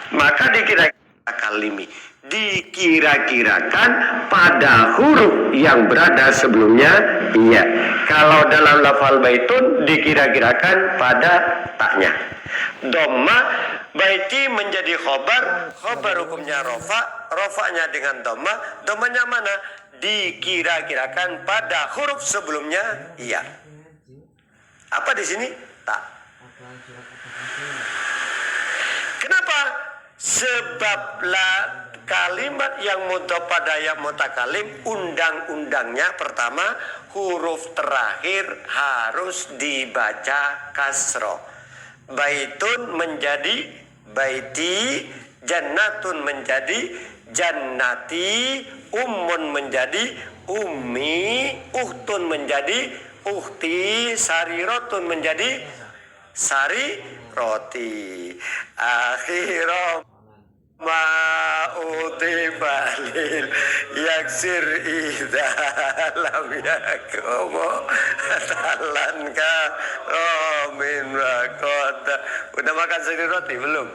Maka dikira-kirakan pada huruf yang berada sebelumnya iya. Kalau dalam lafal baitun dikira-kirakan pada taknya. Dhamma baiti menjadi khobar hukumnya rofa'nya dengan dhamma, dhammanya mana? Dikira-kirakan pada huruf sebelumnya iya. Apa di sini? Tak. Kenapa? Sebab kalimat yang mudhaf pada ya mutakalim, undang-undangnya pertama huruf terakhir harus dibaca kasroh. Baitun menjadi baiti, jannatun menjadi jannati, ummun menjadi ummi, uhtun menjadi uhti, sarirotun menjadi sari roti. Akhiram ma'uti balil yaksir idha lam yakumo talanka romin wakota. Udah makan sari roti belum?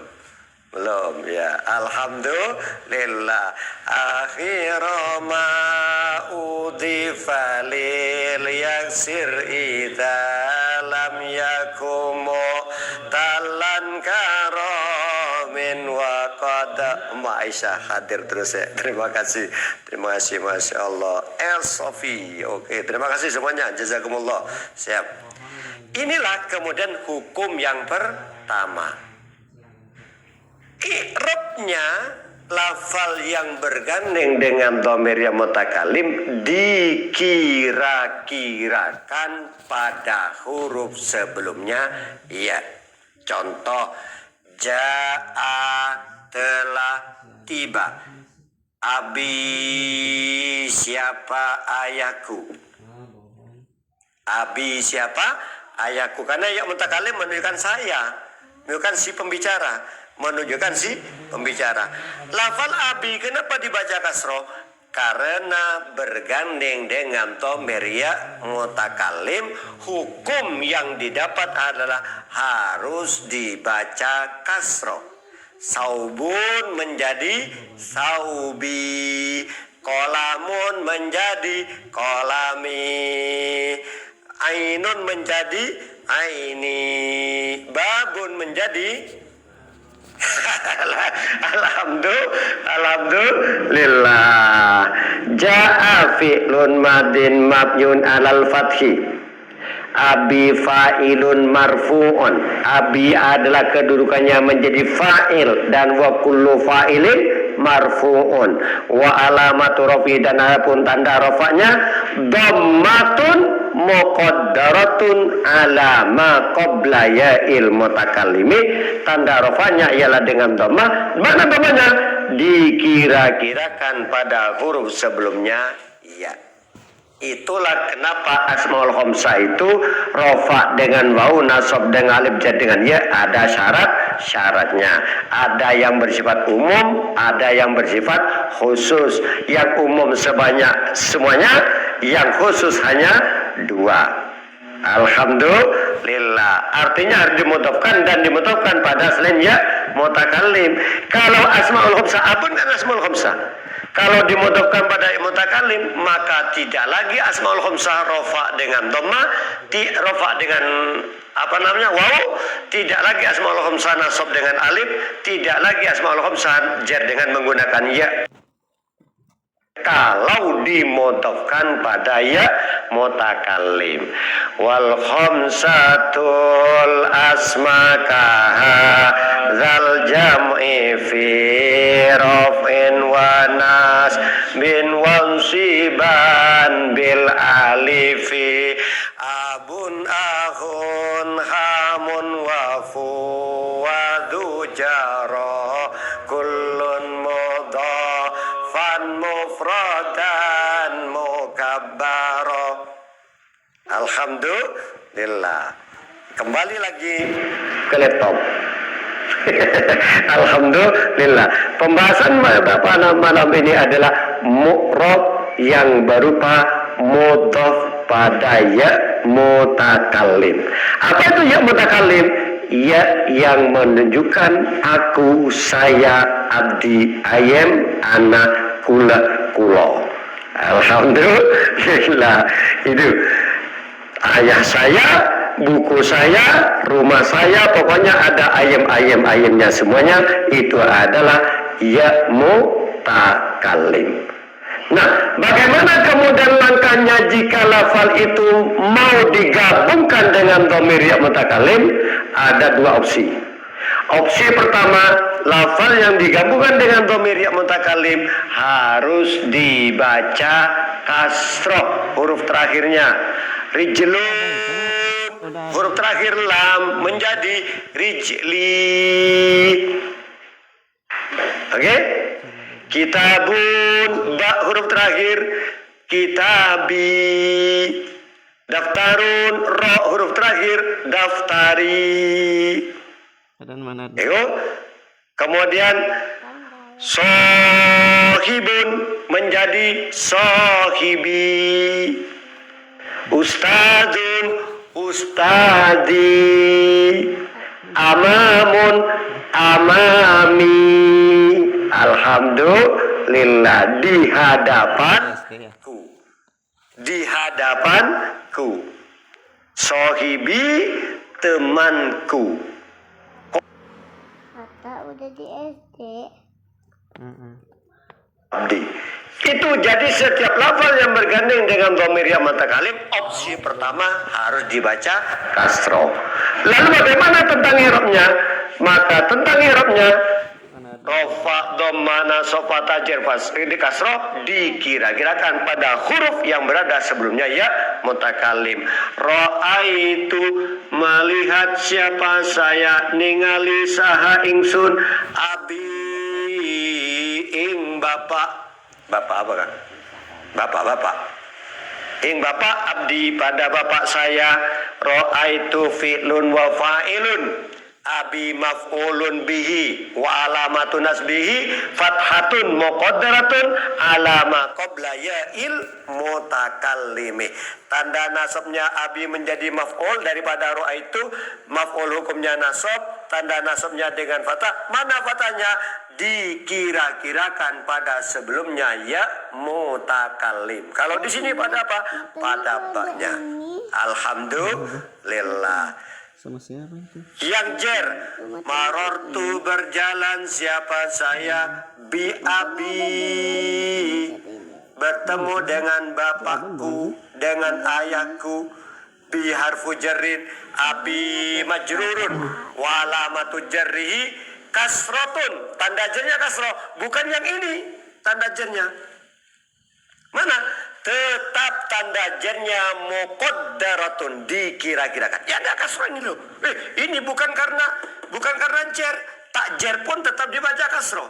Belum ya. Alhamdulillah. Akhiram ma'uti balil yaksir idha lam yakumo talanka Mbak Aisyah hadir terus ya. Terima kasih, Masya Allah. El Sofi, oke, terima kasih semuanya, jazakumullah. Siap. Inilah kemudian hukum yang pertama. I'rabnya lafal yang bergandeng dengan dhamir yang mutakalim dikira-kirakan pada huruf sebelumnya ya. Contoh, ja'a telah tiba, abi siapa ayahku, abi siapa ayahku, karena ya mutakalim menunjukkan saya, menunjukkan si pembicara, Lafal abi kenapa dibaca kasroh? Karena bergandeng dengan dhamir ya mutakalim, hukum yang didapat adalah harus dibaca kasroh. Saubun menjadi saubi, kolamun menjadi kolami, ainun menjadi aini, babun menjadi alhamdulillah. Ja'a fi'lun madin mabyun alal fathi, abi fa'ilun marfu'un. Abi adalah kedudukannya menjadi fa'il dan wa kullu fa'ilin marfu'un. Wa alamatu rafi, dan adapun tanda rafa'nya dhammatun muqaddaratun ala ma qabla ya'il mutakallimi. Tanda rafa'nya ialah dengan dhammah. Mana dhammahnya? Dikira-kirakan pada huruf sebelumnya ya. Itulah kenapa asmaul khamsah itu rofa dengan wau, nasab dengan alif, jar dengan ya, ada syaratnya. Ada yang bersifat umum, ada yang bersifat khusus. Yang umum semuanya, yang khusus hanya dua. Alhamdulillah. Artinya harus dimudhafkan dan dimudhafkan pada selain ya mutakallim. Kalau asmaul khamsah, apa kan asmaul khamsah? Kalau dimudhafkan pada mutakalim, maka tidak lagi asmaul khamsah rofa dengan dhamma, rofa dengan waw, tidak lagi asmaul khamsah nasab dengan alif, tidak lagi asmaul khamsah jar dengan menggunakan ya. Kalau dimudhafkan pada ya mutakalim. Wal khamsatul asmakaha zal jam'i fi raf'in wa nas bin wansiban bil alifi, abun akhun hamun wafu wa dhujara kullun mudhafan mufradan mukabbara. Alhamdulillah. Kembali lagi ke laptop. Alhamdulillah. Pembahasan malam ini adalah mu'rab yang berupa mudhaf pada ya mutakallim. Apa itu ya mutakallim? ya yang menunjukkan aku, saya, abdi, ayem, anak, kula, kulo. Alhamdulillah. Itu ayah saya, buku saya, rumah saya, pokoknya ada ayem-ayemnya semuanya. Itu adalah ya mutakalim. Nah, bagaimana kemudian langkahnya jika lafal itu mau digabungkan dengan dhamir ya mutakalim? Ada dua opsi. Opsi pertama, lafal yang digabungkan dengan dhamir ya mutakalim harus dibaca kasroh huruf terakhirnya. Rijlun, huruf terakhir lam menjadi rijli. Oke? Kitabun, ba huruf terakhir kitabi. Daftarun, ro huruf terakhir daftari. Kemudian sohibun menjadi sohibi. Ustadun, ustadi. Amamun, amami. Alhamdulillah, di hadapanku, sohibi, temanku. Kata udah di SD. Abdi. Itu jadi setiap lafal yang bergandeng dengan dhamir ya mutakalim, opsi pertama harus dibaca kasroh. Lalu bagaimana tentang i'rabnya? Maka tentang i'rabnya rofa, dhamma, nasab, tajer, fas di kasroh dikira-kirakan pada huruf yang berada sebelumnya ya mutakalim. Ra'aitu, melihat siapa saya, ningali saha ingsun, abi ing bapak. Bapak apa kan? Bapak. Ing bapak, abdi pada bapak saya. Ra'aitu fi'lun wa fa'ilun. Abi maf'ulun bihi wa alamatun nasbihi fathatun muqaddaratun alama qabla ya'il mutakallimi. Tanda nasabnya abi menjadi maf'ul daripada ro'a itu, maf'ul hukumnya nasab, tanda nasabnya dengan fathah. Mana fathahnya? Dikira-kirakan pada sebelumnya ya mutakallim. Kalau di sini pada apa? Pada baknya. Alhamdulillah. Sama siapa itu? Yang jer, marortu berjalan siapa saya, bi abi bertemu dengan bapakku, dengan ayahku, bi harfu jarrin, abi majrurun, walamatu jarrihi kasrotun, tanda jernya kasroh, bukan yang ini tanda jernya. Mana? Tetap tanda jernya muqaddaratun, dikira-kirakan. Ya enggak kasroh ini loh. Ini bukan karena jer. Tak jer pun tetap dibaca kasroh.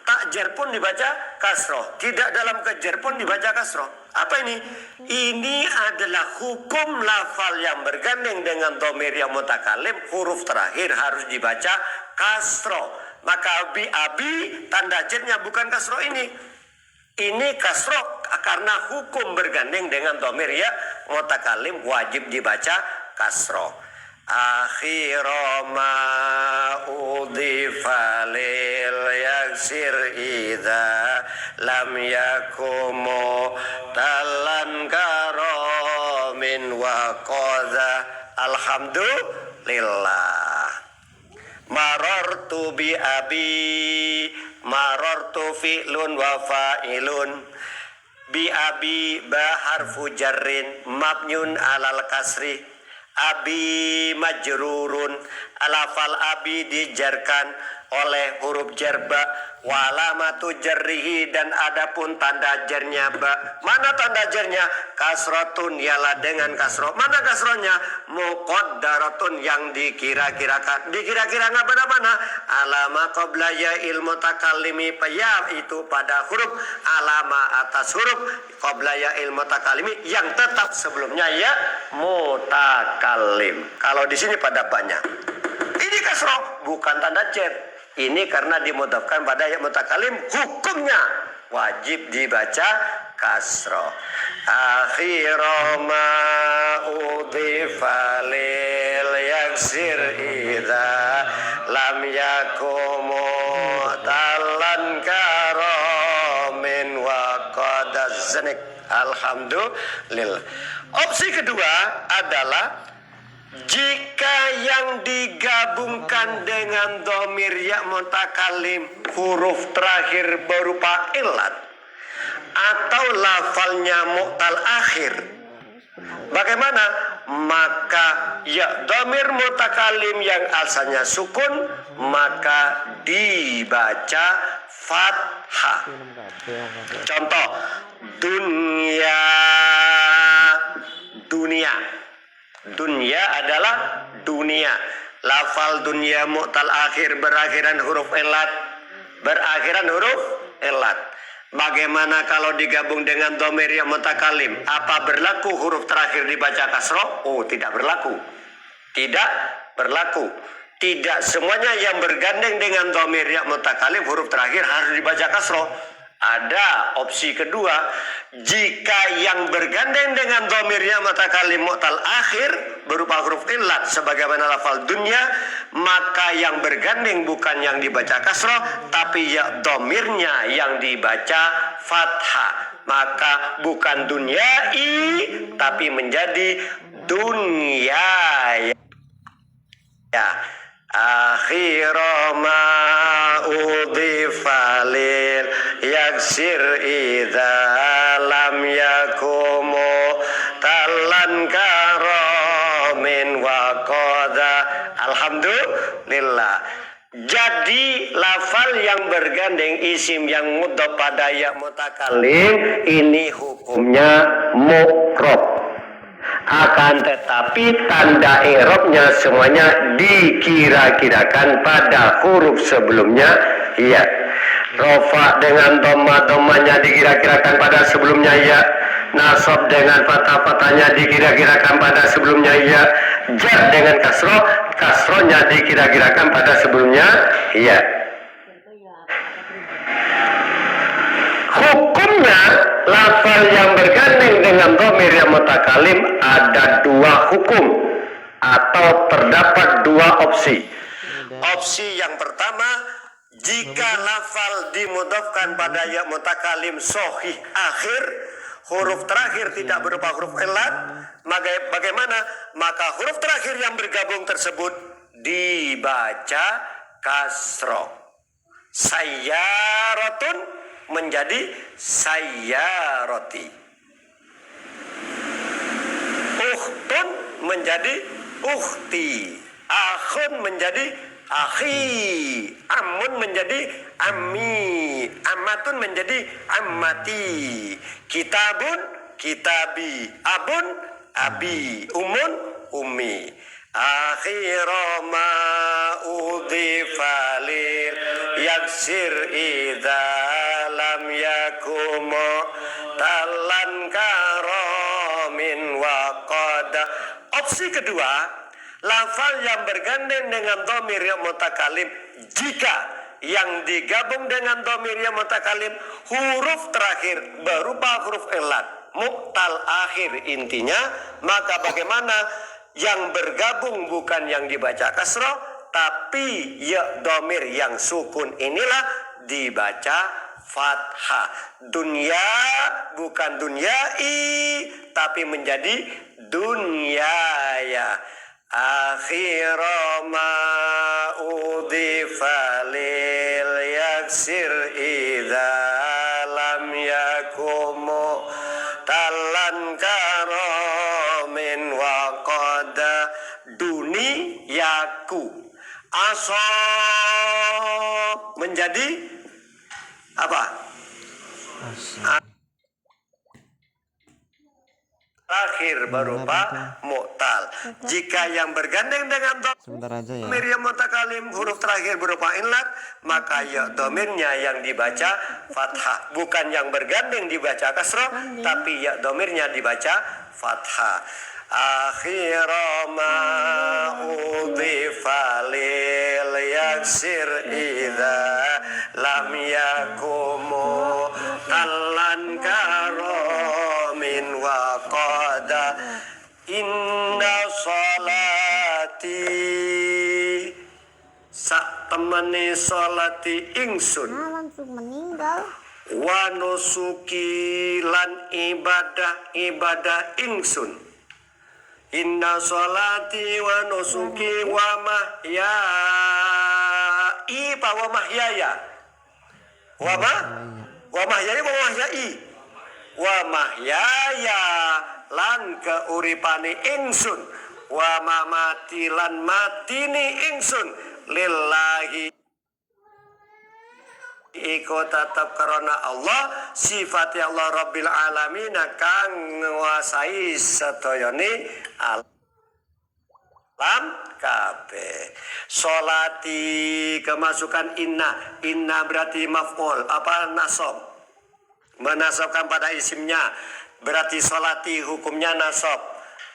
Tak jer pun dibaca kasroh. Tidak dalam kejer pun dibaca kasroh. Apa ini? Ini adalah hukum lafal yang bergandeng dengan dhamir yang mutakalim. Huruf terakhir harus dibaca kasroh. Maka abi tanda jernya bukan kasroh ini. Ini kasroh karena hukum bergandeng dengan dhamir ya mutakalim wajib dibaca kasroh. Akhira ma udhifa lil yaksir idza lam yakumu talan karamin wa qadha. Alhamdulillah. Marartu bi abi, marartu fi'lun wa fa'ilun. Bi abi ba harfu jarrin mabnyun alal kasri. Abi majrurun, alafal abi dijarkan oleh huruf jarba, walamatu jarrihi dan adapun tanda jarnya ba. Mana tanda jarnya? Kasrotun, ialah dengan kasroh. Mana kasrohnya? Muqaddaratun, yang dikira-kirakan. Dikira-kira nggak mana-mana. Alama qabla ya ilmu takallimi, ya itu pada huruf alama atas huruf qabla ya ilmu takallimi yang tetap sebelumnya ya mutakallim. Kalau di sini pada banyak. Ini kasroh, bukan tanda jar. Ini karena dimudhafkan pada ya mutakallim, hukumnya wajib dibaca kasro. Akhira ma udhifa lil yaksir idza lam yakumu talan karomin wa qadazanik. Alhamdulillah. Opsi kedua adalah jika yang digabungkan dengan dhamir ya mutakalim huruf terakhir berupa ilat atau lafalnya mu'tal akhir, bagaimana? Maka ya dhamir mutakalim yang asalnya sukun maka dibaca fathah. Contoh, dunia. Dunia adalah dunia. Lafal dunia mu'tal akhir berakhiran huruf elat. Bagaimana kalau digabung dengan dhamir yang mutakalim? Apa berlaku huruf terakhir dibaca kasroh? Oh, tidak berlaku. Tidak semuanya yang bergandeng dengan dhamir yang mutakalim huruf terakhir harus dibaca kasroh. Ada opsi kedua, jika yang bergandeng dengan dhamir ya mutakalim mu'tal akhir berupa huruf illat sebagaimana lafal dunya, maka yang bergandeng bukan yang dibaca kasroh tapi ya dhamirnya yang dibaca fathah, maka bukan dunyai tapi menjadi dunya ya. Akhira ma udhifa lil yaksir idza lam yakumu talan karomin wa qada. Alhamdulillah. Jadi lafal yang bergandeng isim yang mudhaf pada ya mutakalim ini hukumnya mu'rab. Akan tetapi tanda i'rabnya semuanya dikira-kirakan pada huruf sebelumnya ya. Rafa dengan dhamma-dhammanya dikira-kirakan pada sebelumnya ya. Nasab dengan fathah-fathahnya dikira-kirakan pada sebelumnya ya. Jar dengan kasrohnya dikira-kirakan pada sebelumnya ya. Hukumnya lafal yang bergandeng dengan dhamir yang mutakalim ada dua hukum atau terdapat dua opsi. Opsi yang pertama, jika lafal dimudhafkan pada ya mutakalim sahih akhir, huruf terakhir tidak berupa huruf illat, bagaimana? Maka huruf terakhir yang bergabung tersebut dibaca kasroh. Sayyaratun menjadi sayyarati. Ukhtun menjadi ukhti. Akhun menjadi akhi. Amun menjadi ammi. Amatun menjadi ammati. Kitabun kitabi. Abun abi. Umun ummi. Akhira ma udhifa lil yaksir idza lam yakumu talan karomin wa qada. Opsi kedua, lafal yang bergandeng dengan dhamir yang mutakalim jika yang digabung dengan dhamir yang mutakalim huruf terakhir berupa huruf illat mu'tal akhir intinya, maka bagaimana? Yang bergabung bukan yang dibaca kasroh tapi ya dhamir yang sukun inilah dibaca fathah. Dunya bukan dunyai tapi menjadi dunyaya. Akhira ma udhifa lil yaksir idza lam yakumu talan karomin wa qada duniyaku. Asab menjadi apa? Akhir berupa mu'tal. Jika yang bergandeng dengan dhamir yang mutakalim huruf terakhir berupa illat, maka ya dhamirnya yang dibaca fathah, bukan yang bergandeng dibaca kasroh tapi ya dhamirnya dibaca fathah. Akhira ma udhifa lil yaksir idza lam yakumu talan karo temani salati ingsun langsung meninggal. wa nusuki lan ibadah ingsun. Inna salati wa nusuki wa mahyai wa mahyaya wa mahyai wa mahyaya lan keuripane ingsun wa mamati lan matini ingsun lillahi iku tetap karena Allah sifat Allah Rabbil Alamin kang nguasai sedayane alam kabeh. Solati kemasukan inna berarti maf'ul apa nasab, menasabkan pada isimnya berarti solati hukumnya nasab.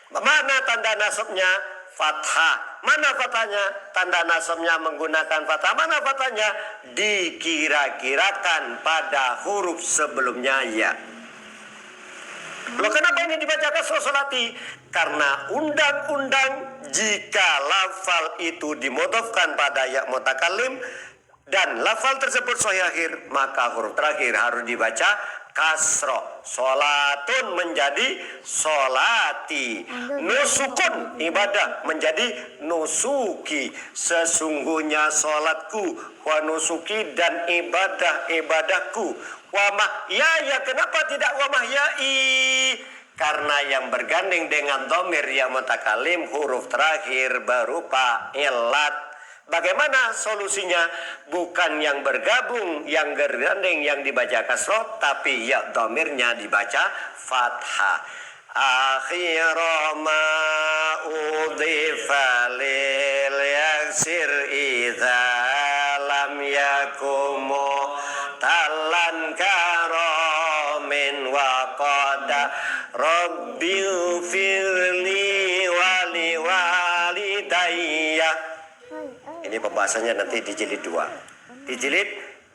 Mana tanda nasabnya? Fathah. Mana fathahnya? Tanda nasabnya menggunakan fathah. Mana fathahnya? Dikira-kirakan pada huruf sebelumnya ya. Loh, kenapa ini dibacakan solati? Karena undang-undang jika lafal itu dimudhofkan pada ya mutakallim dan lafal tersebut sahih akhir, maka huruf terakhir harus dibaca kasroh. Solatun menjadi solati, nusukun ibadah menjadi nusuki. Sesungguhnya solatku, wa nusuki dan ibadahku. Wa mahyaya, kenapa tidak wa mahyai? Karena yang bergandeng dengan dhamir yang mutakallim huruf terakhir berupa ilat. Bagaimana solusinya? Bukan yang bergabung, yang bergandeng yang dibaca kasroh, tapi ya dhamirnya dibaca fathah. Akhira ma udhifa lil yaksir idza lam yakumu talan karamin wa qada rabbi firli wali walidayya. Ini pembahasannya nanti di jilid 2. Di jilid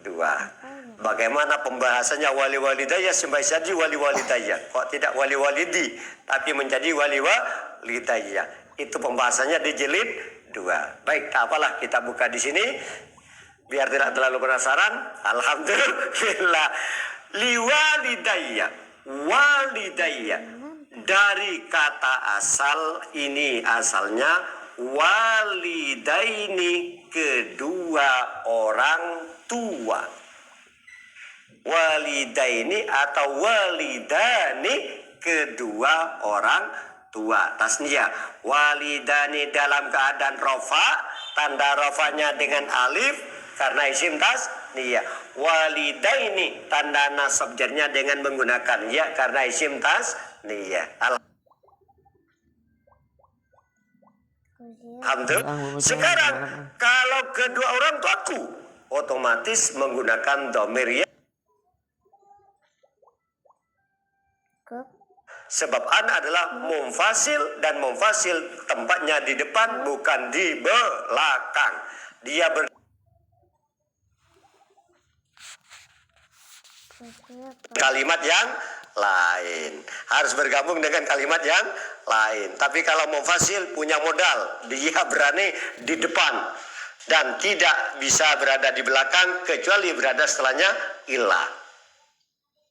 2. Bagaimana pembahasannya wali walidayya sampai jadi wali walidayya. Kok tidak wali walidi tapi menjadi wali walidayya. Itu pembahasannya di jilid 2. Baik, tak apalah kita buka di sini biar tidak terlalu penasaran. Alhamdulillah. Liwalidayya. Walidayya. Dari kata asal ini asalnya walidaini, kedua orang tua. Walidaini atau walidani, kedua orang tua. Tasniyah. Walidani dalam keadaan rofa, tanda rofanya dengan alif karena isim tasniyah. Walidaini tanda nasab jarnya dengan menggunakan ya karena isim tasniyah. Alhamdulillah. Sekarang kalau kedua orang tuaku otomatis menggunakan dhamir ya. Sebab ana adalah munfasil dan munfasil tempatnya di depan bukan di belakang. Dia kalimat yang lain, harus bergabung dengan kalimat yang lain. Tapi kalau munfasil punya modal, dia berani di depan dan tidak bisa berada di belakang kecuali berada setelahnya ilah.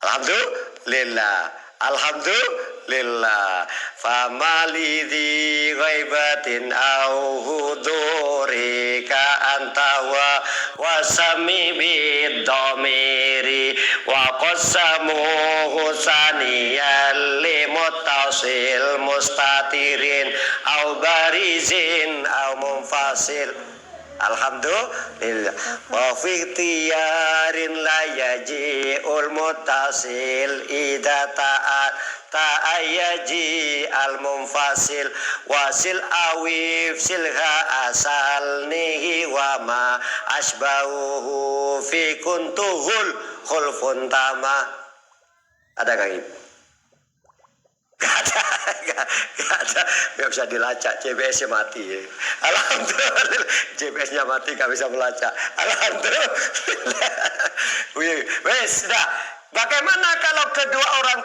Alhamdulillah. Alhamdulillah. Famali di ghaibatin au hudurika antawa wasami bidhamiri wa qasamu husaniyal limutasil mustatirin au barizin au munfasil. Alhamdulillah. Wa fi ikhtiyarin la yaji'ul mutasil idza ta'ayyaji al munfasil wasil awif silha asal nihi wa ma asbahuhu fi kuntuhul khulfun tama. Ada kaki? Gak ada, gak bisa dilacak, GPS-nya mati. Alhamdulillah, GPS-nya mati, gak bisa melacak. Alhamdulillah. Wes, sudah. Bagaimana kalau kedua orang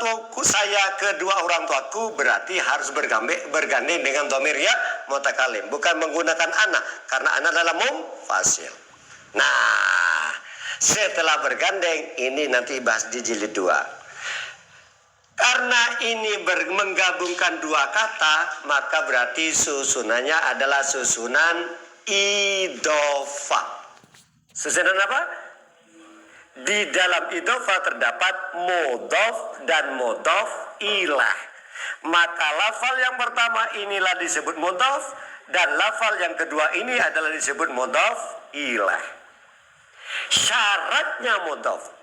tuaku saya, kedua orang tuaku, berarti harus bergandeng dengan dhamir ya mutakalim, bukan menggunakan ana, karena ana adalah munfasil. Nah, setelah bergandeng ini nanti bahas di jilid 2. Karena ini menggabungkan dua kata, maka berarti susunannya adalah susunan idhofah. Susunan apa? Di dalam idhofah terdapat mudhof dan mudhof ilah. Maka lafal yang pertama inilah disebut mudhof, dan lafal yang kedua ini adalah disebut mudhof ilah. Syaratnya mudhof,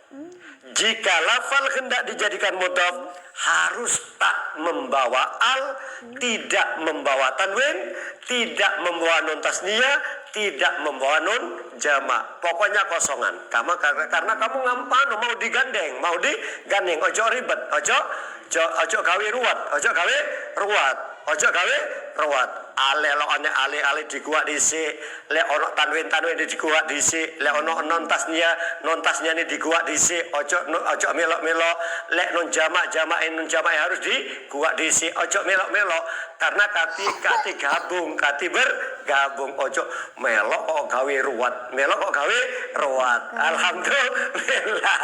jika lafal hendak dijadikan mudhof, harus tak membawa al, tidak membawa tanwin, tidak membawa nun tasniyah, tidak membawa nun jamak. Pokoknya kosongan. Karena kamu mau digandeng, ojo ribet, ojo gawe ruwat, ojo gawe ruwat. Ale dikuat dhisik, le ono tanwin dikuat dhisik, le ono non tasnya ini dikuat dhisik, ojo melok-melok, le non jamak harus dikuat dhisik, ojo melok-melok, karena kati bergabung, ojo melok kok gawe ruwat, alhamdulillah.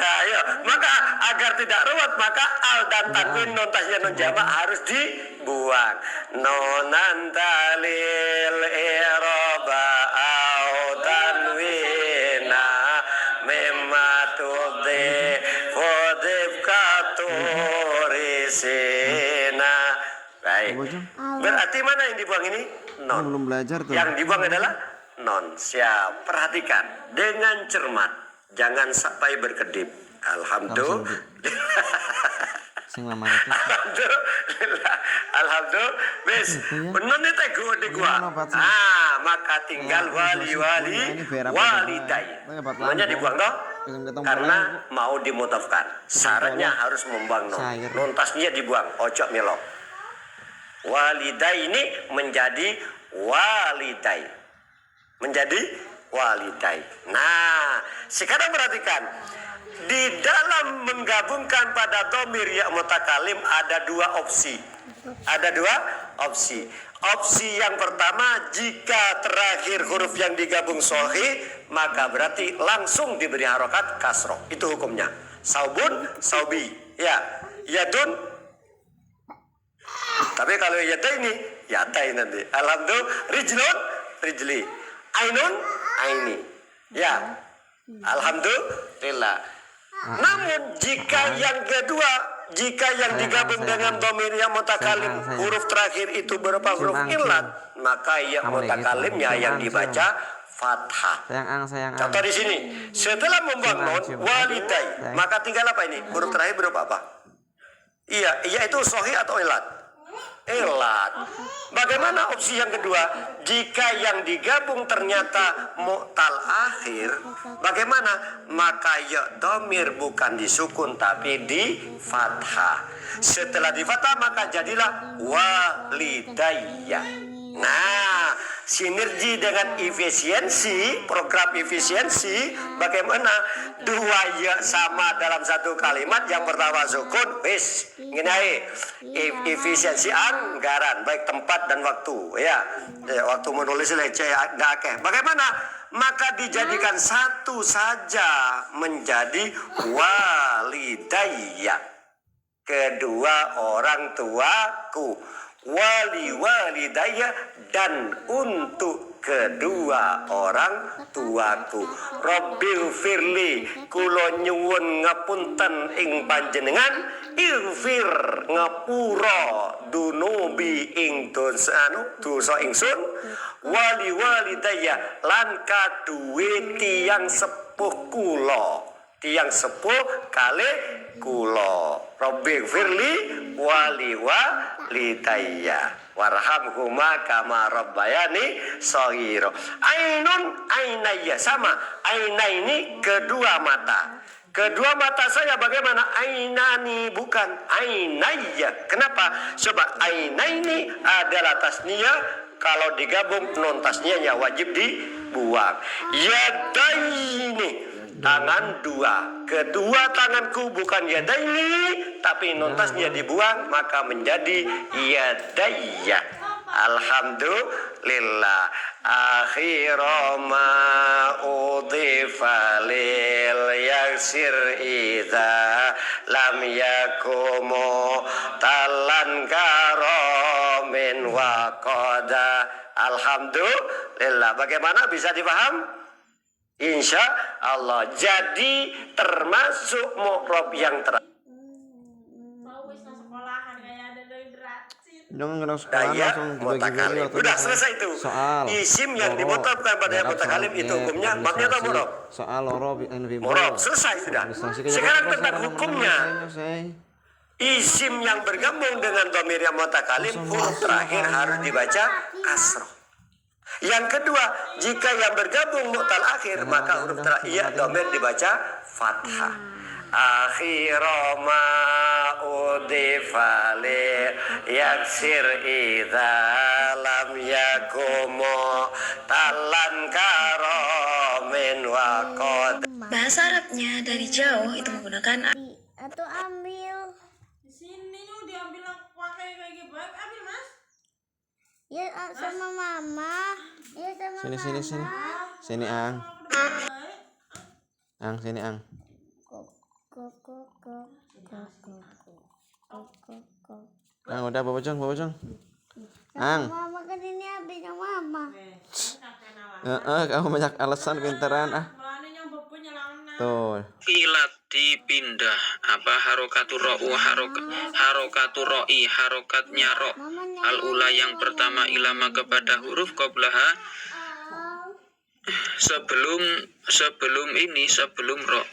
Ayo, maka agar tidak ruwat, maka al dan tanwin non tasnya non jamak harus dibuang. Nonan talil iroba au tanwina mematude fodif katurisina. Baik. Berarti mana yang dibuang ini? Non. Belum belajar tuh. Yang dibuang adalah non. Siap. Perhatikan dengan cermat. Jangan sampai berkedip. Alhamdulillah. Sing lamar itu. Alhamdulillah. Wis, bener nih tegu di gua. Maka tinggal walidai. Namanya dibuang toh? Karena mau dimutafkan. Syaratnya harus membuang non. Non tasnya dibuang, ojo melok. Walidai ini menjadi walidai. Nah, sekarang perhatikan. Di dalam menggabungkan pada dhamir ya mutakalim ada dua opsi. Opsi yang pertama, jika terakhir huruf yang digabung sahih, maka berarti langsung diberi harokat kasroh. Itu hukumnya. Saubun, saubi. Ya, yadun. Tapi kalau yadaini, yadai nanti. Alhamdulillah. Rijlun, rijli. Ainun, aini. Ya. Alhamdulillah. Namun jika yang kedua, jika yang digabung dengan dhamir yang mutakalim, huruf terakhir itu berupa huruf ilat, maka yang mutakalimnya yang dibaca fathah. Contoh di sini, setelah membuang non walidai, maka tinggal apa ini? Huruf terakhir berupa apa? Iya, yaitu sahih atau ilat? Ilat. Bagaimana opsi yang kedua? Jika yang digabung ternyata mu'tal akhir, bagaimana? Maka ya dhamir bukan disukun tapi di fathah. Setelah di fathah maka jadilah walidayya. Nah, sinergi dengan efisiensi, program efisiensi, bagaimana dua ya sama dalam satu kalimat, yang pertama sukun, wis, ngene efisiensi anggaran, baik tempat dan waktu, ya waktu menulis leceh nggak akeh. Bagaimana? Maka dijadikan satu saja menjadi walidayya, kedua orang tuaku. Walidayya, dan untuk kedua orang tuaku. Rabbil firli, kula nyuwun ngapunten ing panjenengan, ilfir ngapura dunubi ing dosa ingsun, walidayya lan kaduwe tiyang sepuh kula. Tiang sepuh kali kulo. Rabbi firli walidayya warhamhuma kama rabbayani shaghira. Ainun ainayya, sama. Aina ini kedua mata. Kedua mata saya bagaimana? Ainani, bukan ainayya. Kenapa? Coba, ainaini adalah tasniyah. Kalau digabung non tasniyahnya wajib dibuang. Yadaini, tangan dua. Kedua tanganku bukan yadaini, tapi nuntasnya dibuang, maka menjadi yadayya. Alhamdulillah. Akhirama udhifa lil yaksir idza lam yakumu talan karomin waqada. Alhamdulillah. Bagaimana, bisa dipaham? Insya Allah. Jadi termasuk mu'rab yang terakhir. Dong nggak sekolah Daya langsung mutakalim. dibagi-bagi Udah waktu selesai itu. soal Isim yang loro, dimutafkan pada yang i'rab, mutakalim itu soal hukumnya administrasi, mabni atau murab? soal loro Murab. Selesai sudah. Sekarang tentang hukumnya. Isim yang bergabung dengan dhamir yang mutakalim, huruf terakhir harus dibaca kasroh. Yang kedua, jika yang bergabung mu'tal akhir, maka huruf terakhir dhamir dibaca fathah. Akhirama udhifa li yaksir idza lam yakumu talan karomin waqad. Bahasa Arabnya dari jauh itu menggunakan Atau ambil. Di sini yuk diambil pakai kayak gitu. Ambil Mas. Ya sama mama. Ya sama Sini. Sini Ang. Ang sini Ang. Ang udah bawa Bojong. Ang. Mama kan ini habisnya mama. Kamu banyak alasan pinteran ah. Tuh. Ilat dipindah apa harokatu ro'u harokatu ro'i harokatnya ro al ula yang pertama ilama kepada huruf qablaha sebelum ro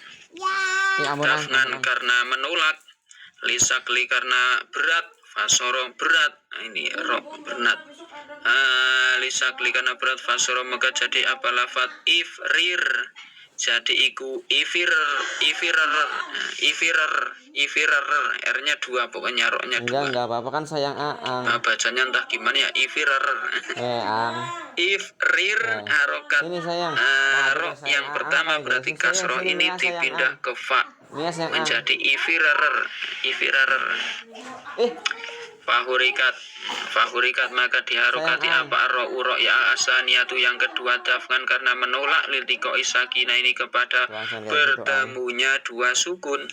Ya ampun Ang. dafnan karena menolak lisakli karena berat fasoro berat. Nah, ini ro berat lisakli karena berat fasoro maka jadi apa lafat ifrir jadi iku ifirer R-nya 2 pokoknya ro-nya 2. Enggak apa-apa kan sayang Ang. Nah, bacanya entah gimana ya ifirer Ang. ifrir harokat Ini sayang. ro yang pertama berarti kasroh ini dipindah ke fa Ini ya sayang Ang. menjadi ifirer fahurikat maka diharokati Sayang, apa ro ya asaniyatu yang kedua dafkan karena menolak liltiko isakina ini kepada bertemunya dua sukun.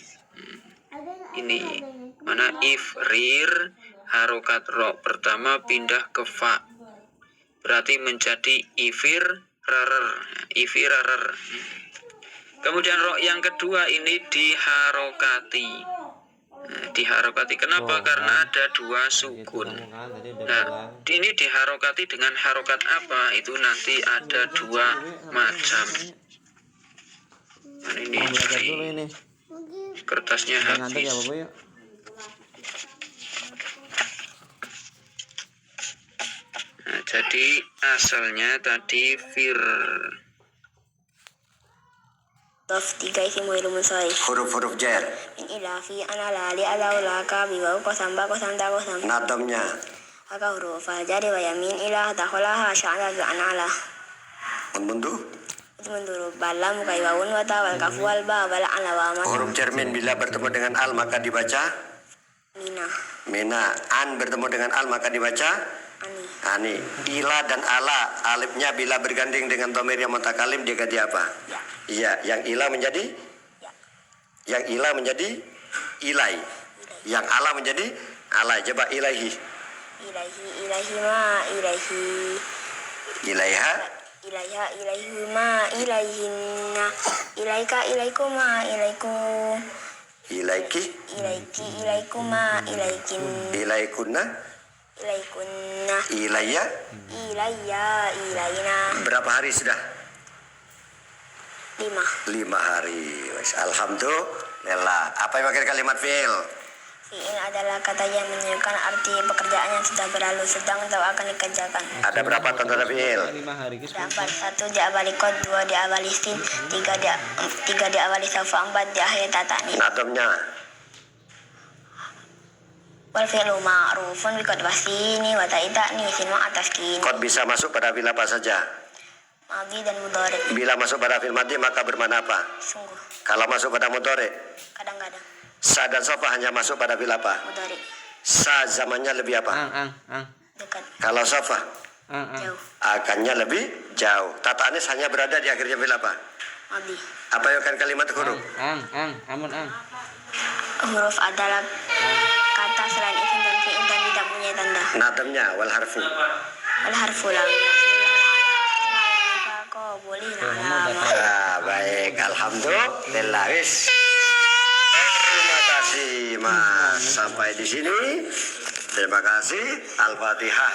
Ini mana ifrir harokat ro pertama pindah ke fa berarti menjadi ifirer. Kemudian ro yang kedua ini diharokati. Diharokati kenapa? Karena ada dua sukun. Nah, ini diharokati dengan harokat apa? Itu nanti ada dua macam. Nah, ini Belajar dari dulu ini. kertasnya Ngantuk ya habis. Bapak yuk. Nah, jadi asalnya tadi fir. Tof 3 isim wailu munsharif Huruf-huruf jar. min ilafi ana lali ala ulaka biwau kosam ba kosam ta kosam Nadamnya. aka huruf fajari wa yamin ila takholaha sya'ala bi anala Mundu. itu menduru balam kai waun wa ta wal kafu wal ba wal ala wa man Huruf jarmin bila bertemu dengan al maka dibaca mina mina. An bertemu dengan al maka dibaca ani ani. Ila dan ala alifnya bila berganding dengan dhamir yang mutakalim dia ganti apa? ya Iya, yang ila menjadi ya yang ila menjadi ilai. Yang ala menjadi alai. Coba ilaihi. ilahi ma ilahi Ilaiha. ilaiha ilahi ma ilaihinna ilaika ilaikuma ilaikum Ilaiki. ilaiki ilaikuma ilaikin Ilaikunna. ilaikunna Ilayya. ilayya ilaina Berapa hari sudah? 5 5 hari. Wes, alhamdulillah. Apa yang pakai kalimat fi'il? fi'il adalah kata yang menunjukkan arti pekerjaan yang sudah berlalu sedang atau akan dikerjakan. Ada berapa contoh fi'il? 5 hari guys. Ada 4, 1 diawali kod, 2 diawali sin, 3 diawali safa, 4 diakhiri tatani. Nadamnya. Wal fi'lu ma'rufun bi qad wasini wa ta'ita ni sin ma atas kini. Kod bisa masuk pada fi'il apa saja? Madi dan mudhari. Bila masuk pada fi'il madhi maka bermakna apa? Sungguh. Kalau masuk pada mudhari, Kadang-kadang. sa dan sofa hanya masuk pada fi'il apa? Mudhari. Sa zamannya lebih apa? Ang. Dekat. Kalau sofa Ang. Jauh. akannya lebih jauh. Tata anis hanya berada di akhirnya fi'il apa? Madi. Apa yang akan kalimat huruf? Amun ang. Huruf adalah kata selain isim dan fi'il dan tidak punya tanda. Nadamnya wal harfu. Al-harfu lam Baik, alhamdulillah. Wis. Terima kasih Mas. Sampai di sini. Terima kasih. Al-Fatihah.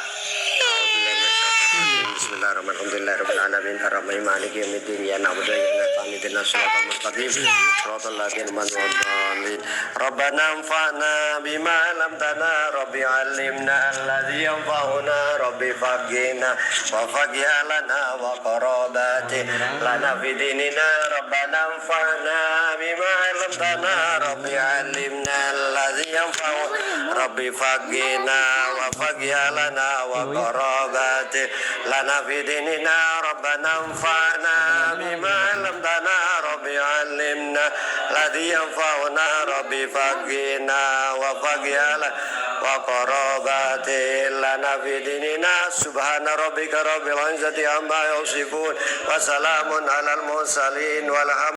Bismillahirrahmanirrahim. Ar-Rahman Maliki yaumiddin. Ya na'budu wa nasta'in ihdinas siratal mustaqim. Siratal ladzina an'amta 'alaihim. Rabbana anfa'na bima 'allamtana. Rabbi 'allimna alladzi yanfa'una. Rabbi faghina wa faghina lana wa qarabati lana fi dinina. Rabbana anfa'na bima 'allamtana. Rabbi 'allimna alladzi yanfa'una. Rabbi faghina wa faghina lana wa qarabati lana fi dinina. Rabbana anfa'na bima 'allamtana. Rabbi 'allimna alladzi yanfa'una. Rabbi faghina wa faghina wa qarabati lana fi dinina. Subhana rabbika rabbil izzati amma yasifun wa salamun alal mursalin walhamdulillah.